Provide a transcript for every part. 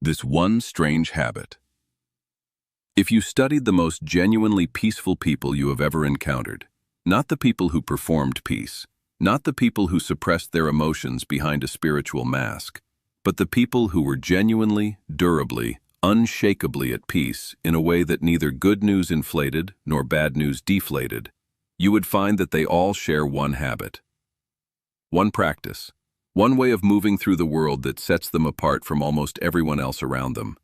This one strange habit. If you studied the most genuinely peaceful people you have ever encountered, not the people who performed peace, not the people who suppressed their emotions behind a spiritual mask, but the people who were genuinely, durably, unshakably at peace in a way that neither good news inflated nor bad news deflated, you would find that they all share one habit. One practice. One way of moving through the world that sets them apart from almost everyone else around them.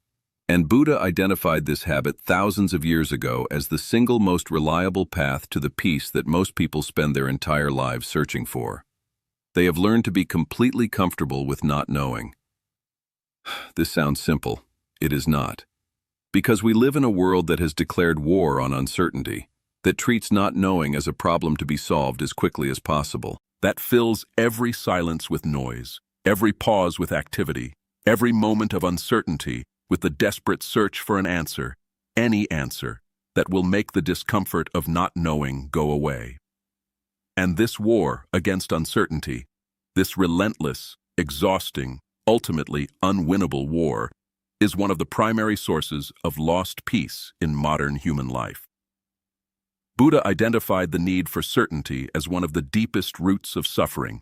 And Buddha identified this habit thousands of years ago as the single most reliable path to the peace that most people spend their entire lives searching for. They have learned to be completely comfortable with not knowing. This sounds simple. It is not. Because we live in a world that has declared war on uncertainty, that treats not knowing as a problem to be solved as quickly as possible. That fills every silence with noise, every pause with activity, every moment of uncertainty with the desperate search for an answer, any answer, that will make the discomfort of not knowing go away. And this war against uncertainty, this relentless, exhausting, ultimately unwinnable war, is one of the primary sources of lost peace in modern human life. Buddha identified the need for certainty as one of the deepest roots of suffering,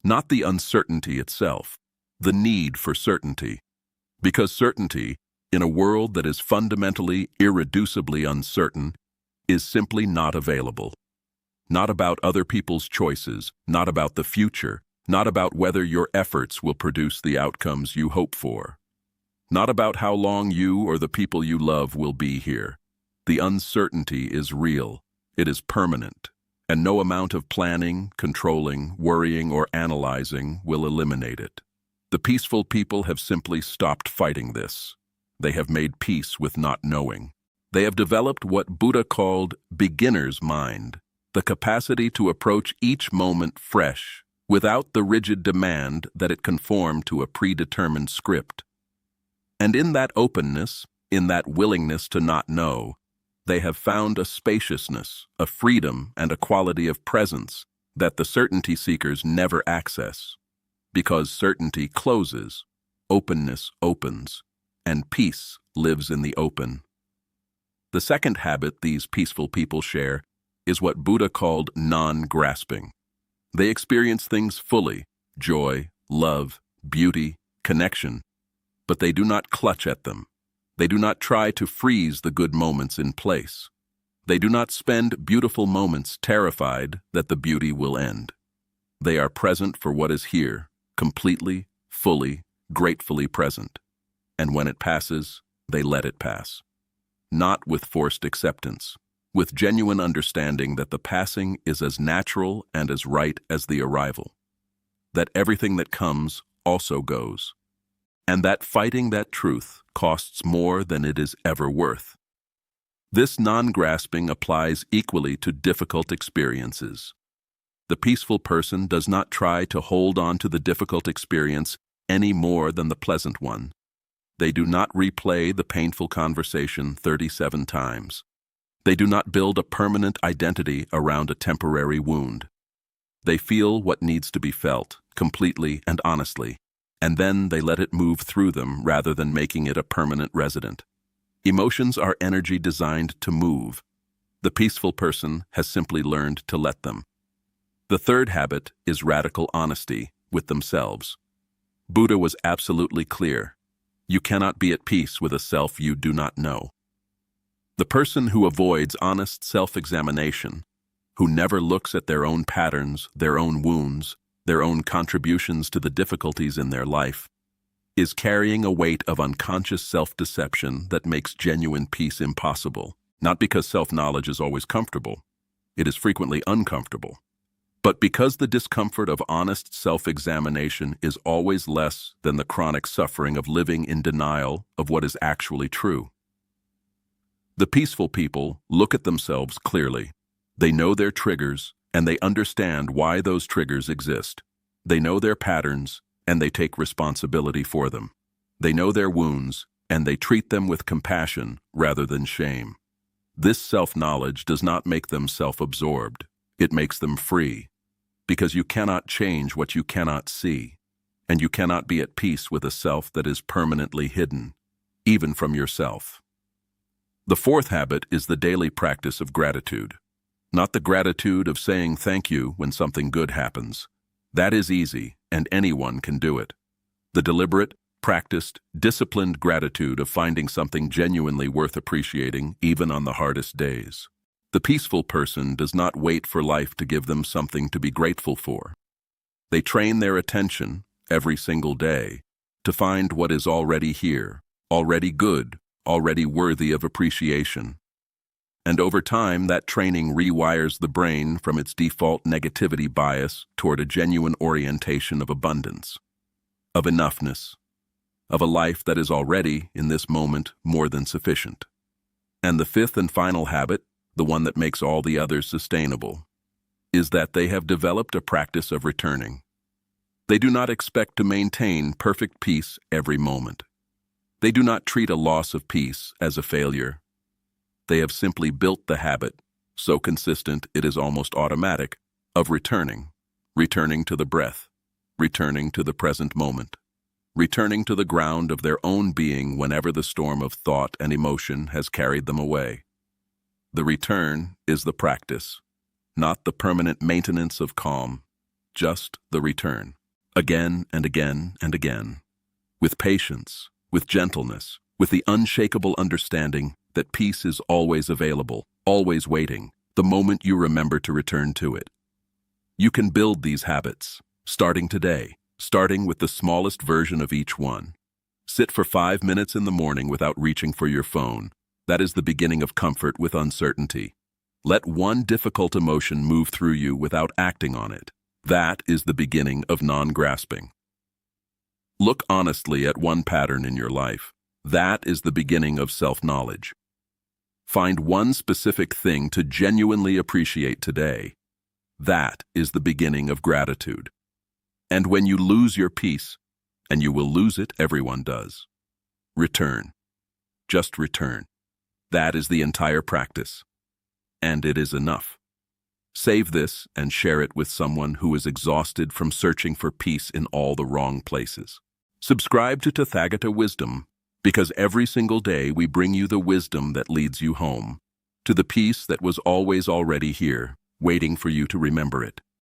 not the uncertainty itself, the need for certainty. Because certainty, in a world that is fundamentally, irreducibly uncertain, is simply not available. Not about other people's choices, not about the future, not about whether your efforts will produce the outcomes you hope for. Not about how long you or the people you love will be here. The uncertainty is real. It is permanent, and no amount of planning, controlling, worrying, or analyzing will eliminate it. The peaceful people have simply stopped fighting this. They have made peace with not knowing. They have developed what Buddha called beginner's mind, the capacity to approach each moment fresh, without the rigid demand that it conform to a predetermined script. And in that openness, in that willingness to not know, they have found a spaciousness, a freedom, and a quality of presence that the certainty seekers never access. Because certainty closes, openness opens, and peace lives in the open. The second habit these peaceful people share is what Buddha called non-grasping. They experience things fully, joy, love, beauty, connection, but they do not clutch at them. They do not try to freeze the good moments in place. They do not spend beautiful moments terrified that the beauty will end. They are present for what is here, completely, fully, gratefully present. And when it passes, they let it pass. Not with forced acceptance, with genuine understanding that the passing is as natural and as right as the arrival. That everything that comes also goes. And that fighting that truth costs more than it is ever worth. This non-grasping applies equally to difficult experiences. The peaceful person does not try to hold on to the difficult experience any more than the pleasant one. They do not replay the painful conversation 37 times. They do not build a permanent identity around a temporary wound. They feel what needs to be felt, completely and honestly, and then they let it move through them rather than making it a permanent resident. Emotions are energy designed to move. The peaceful person has simply learned to let them. The third habit is radical honesty with themselves. Buddha was absolutely clear. You cannot be at peace with a self you do not know. The person who avoids honest self-examination, who never looks at their own patterns, their own wounds, their own contributions to the difficulties in their life, is carrying a weight of unconscious self-deception that makes genuine peace impossible, not because self-knowledge is always comfortable. It is frequently uncomfortable. But because the discomfort of honest self-examination is always less than the chronic suffering of living in denial of what is actually true. The peaceful people look at themselves clearly. They know their triggers, and they understand why those triggers exist. They know their patterns, and they take responsibility for them. They know their wounds, and they treat them with compassion rather than shame. This self-knowledge does not make them self-absorbed. It makes them free. Because you cannot change what you cannot see. and you cannot be at peace with a self that is permanently hidden, even from yourself. The fourth habit is the daily practice of gratitude. Not the gratitude of saying thank you when something good happens. That is easy, and anyone can do it. The deliberate, practiced, disciplined gratitude of finding something genuinely worth appreciating, even on the hardest days. The peaceful person does not wait for life to give them something to be grateful for. They train their attention, every single day, to find what is already here, already good, already worthy of appreciation. And over time, that training rewires the brain from its default negativity bias toward a genuine orientation of abundance, of enoughness, of a life that is already, in this moment, more than sufficient. And the fifth and final habit, the one that makes all the others sustainable, is that they have developed a practice of returning. They do not expect to maintain perfect peace every moment. They do not treat a loss of peace as a failure. They have simply built the habit, so consistent it is almost automatic, of returning to the breath, returning to the present moment, returning to the ground of their own being whenever the storm of thought and emotion has carried them away. The return is the practice, not the permanent maintenance of calm, just the return, again and again and again, with patience, with gentleness, with the unshakable understanding that peace is always available, always waiting, the moment you remember to return to it. You can build these habits, starting today, starting with the smallest version of each one. Sit for 5 minutes in the morning without reaching for your phone. That is the beginning of comfort with uncertainty. Let one difficult emotion move through you without acting on it. That is the beginning of non-grasping. Look honestly at one pattern in your life. That is the beginning of self-knowledge. Find one specific thing to genuinely appreciate today. That is the beginning of gratitude. And when you lose your peace, and you will lose it, everyone does, return. Just return. That is the entire practice. And it is enough. Save this and share it with someone who is exhausted from searching for peace in all the wrong places. Subscribe to Tathagata Wisdom, because every single day we bring you the wisdom that leads you home, to the peace that was always already here, waiting for you to remember it.